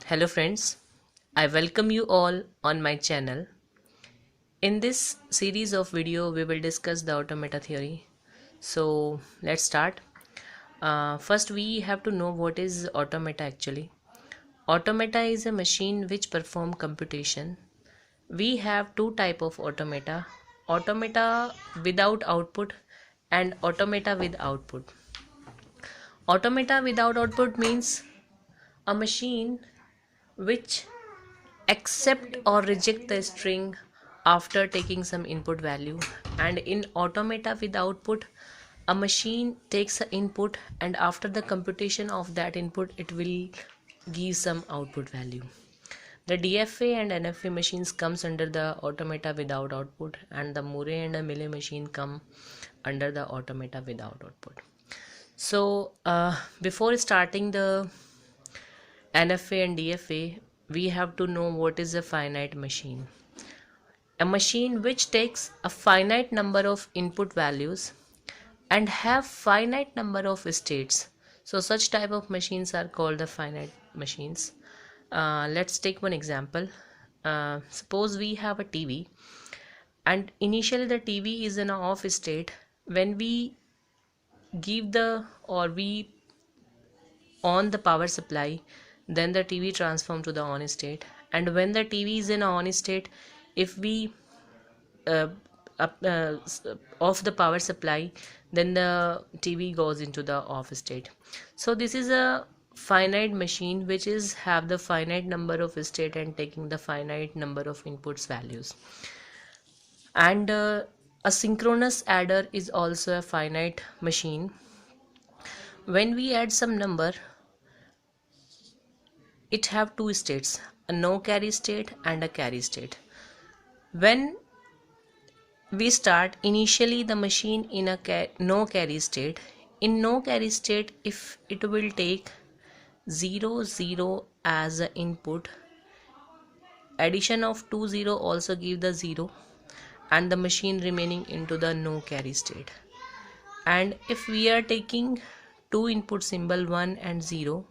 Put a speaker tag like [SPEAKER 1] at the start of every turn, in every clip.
[SPEAKER 1] Hello friends, I welcome you all on my channel. In this series of video we will discuss the automata theory. So let's start. First we have to know what is automata actually. Automata is a machine which perform computation. We have two type of automata. Automata without output and automata with output. Automata without output means a machine which accept or reject the string after taking some input value, and in automata with output a machine takes an input and after the computation of that input it will give some output value. The DFA and NFA machines comes under the automata without output, and the Murray and the Mealy machine come under the automata without output. So before starting the NFA and DFA, we have to know what is a finite machine. A machine which takes a finite number of input values and have finite number of states. So such type of machines are called the finite machines. Let's take one example. Suppose we have a TV and initially the TV is in an off state. When we give the or we on the power supply, then the TV transform to the on state, and when the TV is in on state, if we uh, off the power supply, then the TV goes into the off state. So this is a finite machine which is have the finite number of state and taking the finite number of inputs values. And a synchronous adder is also a finite machine. When we add some number, it have two states, a no carry state and a carry state. When we start initially the machine in a no carry state, in no carry state if it will take 0 0 as an input, addition of 2 0 also give the 0 and the machine remaining into the no carry state. And if we are taking two input symbol 1 and 0,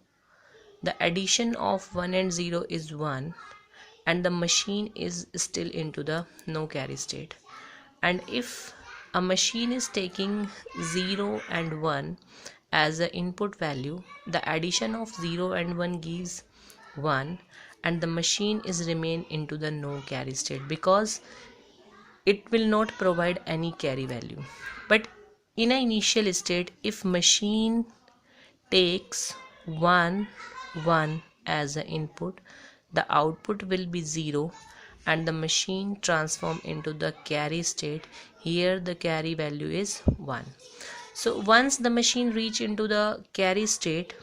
[SPEAKER 1] the addition of 1 and 0 is 1 and the machine is still into the no carry state. And if a machine is taking 0 and 1 as an input value, the addition of 0 and 1 gives 1 and the machine is remain into the no carry state because it will not provide any carry value. But in an initial state, if machine takes 1 1 as an input, the output will be 0 and the machine transform into the carry state. Here the carry value is 1. So once the machine reach into the carry state,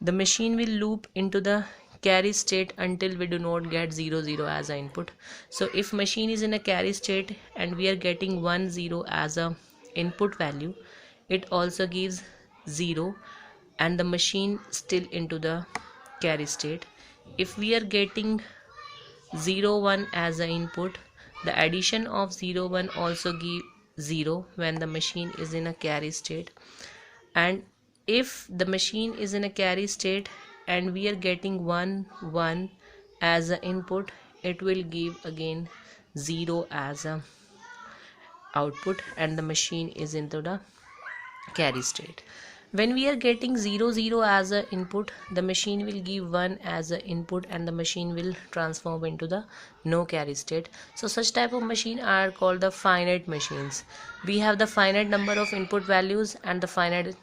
[SPEAKER 1] the machine will loop into the carry state until we do not get 0 0 as an input. So if machine is in a carry state and we are getting 1 0 as a input value, it also gives 0 and the machine still into the carry state. If we are getting 0 1 as an input, the addition of 0 1 also give 0 when the machine is in a carry state. And if the machine is in a carry state and we are getting 1 1 as an input, it will give again 0 as a output and the machine is into the carry state. When we are getting 0 0 as an input, the machine will give 1 as an input and the machine will transform into the no carry state. So such type of machine are called the finite machines. We have the finite number of input values and the finite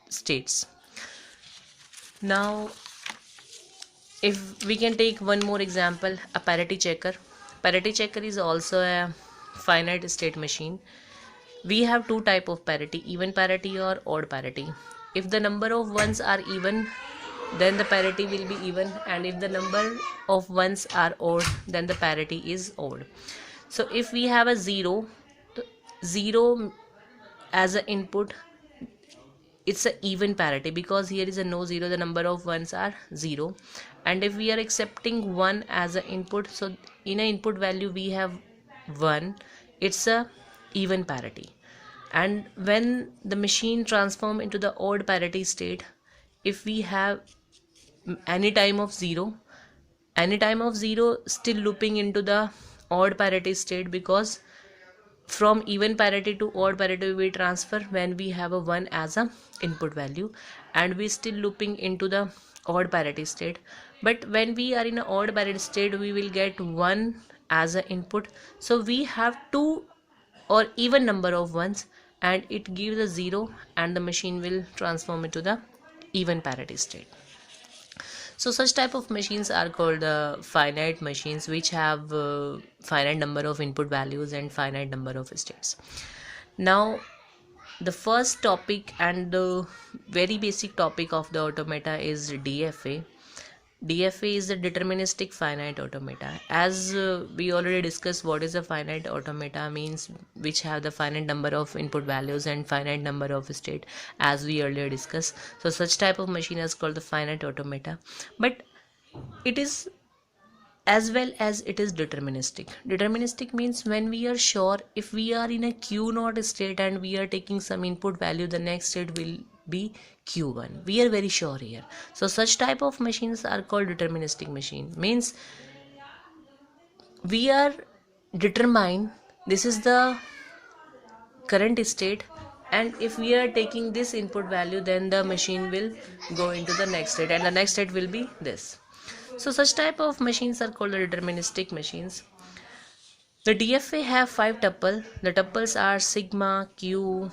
[SPEAKER 1] states. Now if we can take one more example, a parity checker. Parity checker is also a finite state machine. We have two type of parity, even parity or odd parity. If the number of ones are even, then the parity will be even, and if the number of ones are odd, then the parity is odd. So if we have a 0 as an input, it's a even parity because here is a no 0, the number of ones are 0. And if we are accepting 1 as an input, so in an input value we have 1, it's a even parity. And when the machine transform into the odd parity state, if we have any time of 0, still looping into the odd parity state, because from even parity to odd parity we transfer when we have a 1 as a input value, and we still looping into the odd parity state. But when we are in an odd parity state, we will get 1 as an input, so we have two or even number of ones, and it gives a 0, and the machine will transform into the even parity state. So such type of machines are called finite machines, which have finite number of input values and finite number of states. Now the first topic and the very basic topic of the automata is DFA. DFA is the deterministic finite automata. As we already discussed, what is a finite automata means, which have the finite number of input values and finite number of state, as we earlier discussed. So such type of machine is called the finite automata. But it is as well as it is deterministic. Deterministic means when we are sure, if we are in a q naught state and we are taking some input value, the next state will be q1. We are very sure here. So such type of machines are called deterministic machine. Means we are determine this is the current state, and if we are taking this input value, then the machine will go into the next state, and the next state will be this. So such type of machines are called the deterministic machines. The DFA have 5 tuple. The tuples are sigma, q,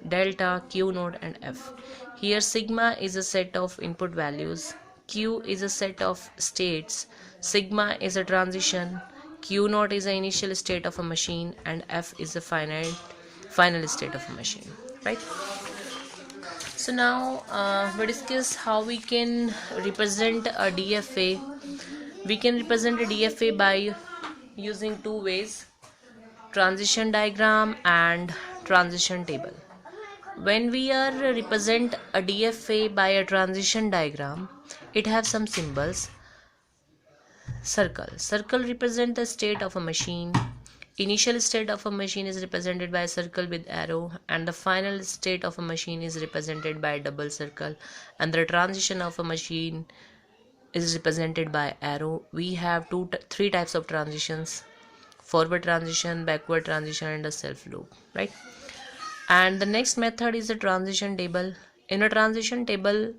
[SPEAKER 1] delta, q naught and f. Here sigma is a set of input values, q is a set of states, sigma is a transition, q naught is the initial state of a machine, and f is the final state of a machine, right? So now we discuss how we can represent a DFA. We can represent a DFA by using two ways: transition diagram and transition table. When we are represent a DFA by a transition diagram, it has some symbols. Circle represent the state of a machine. Initial state of a machine is represented by a circle with arrow, and the final state of a machine is represented by a double circle, and the transition of a machine is represented by arrow. We have three types of transitions: forward transition, backward transition, and a self loop, right? And the next method is the transition table. In a transition table,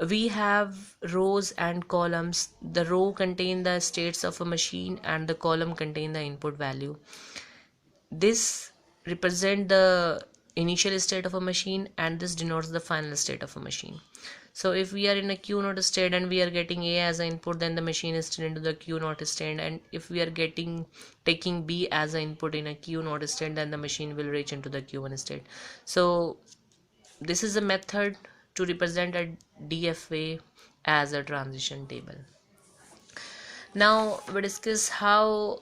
[SPEAKER 1] we have rows and columns. The row contain the states of a machine and the column contain the input value. This represent the initial state of a machine, and this denotes the final state of a machine. So if we are in a q naught state and we are getting a as an input, then the machine is still into the q naught state, and if we are taking b as an input in a q naught state, then the machine will reach into the q1 state. So this is a method to represent a DFA as a transition table. Now we discuss how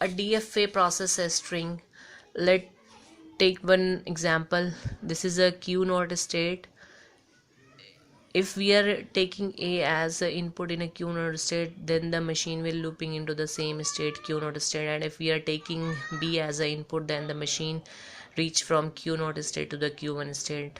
[SPEAKER 1] a DFA process a string. Let's take one example. This is a q naught state. If we are taking a as an input in a q naught state, then the machine will looping into the same state, q naught state, and if we are taking b as an input, then the machine reach from q naught state to the q1 state,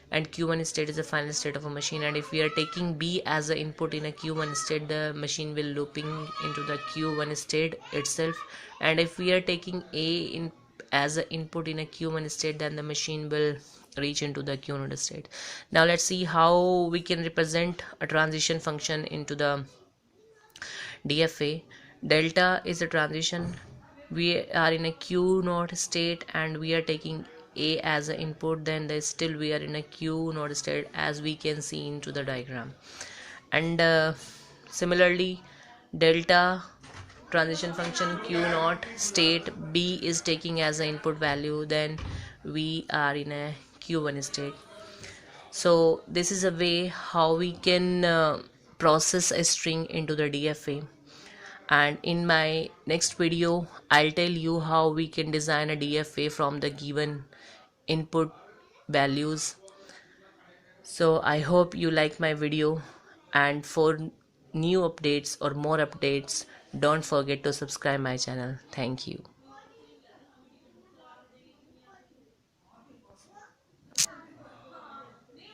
[SPEAKER 1] and q1 state is the final state of a machine. And if we are taking b as an input in a q1 state, the machine will looping into the q1 state itself, and if we are taking a as an input in a q1 state, then the machine will reach into the q naught state. Now let's see how we can represent a transition function into the DFA. Delta is a transition. We are in a q naught state and we are taking a as an input, then still we are in a q naught state, as we can see into the diagram. And similarly, delta transition function q naught state, b is taking as an input value, then we are in a q1 state. So this is a way how we can process a string into the DFA. And in my next video, I'll tell you how we can design a DFA from the given input values. So I hope you like my video, and for new updates or more updates, don't forget to subscribe my channel. Thank you.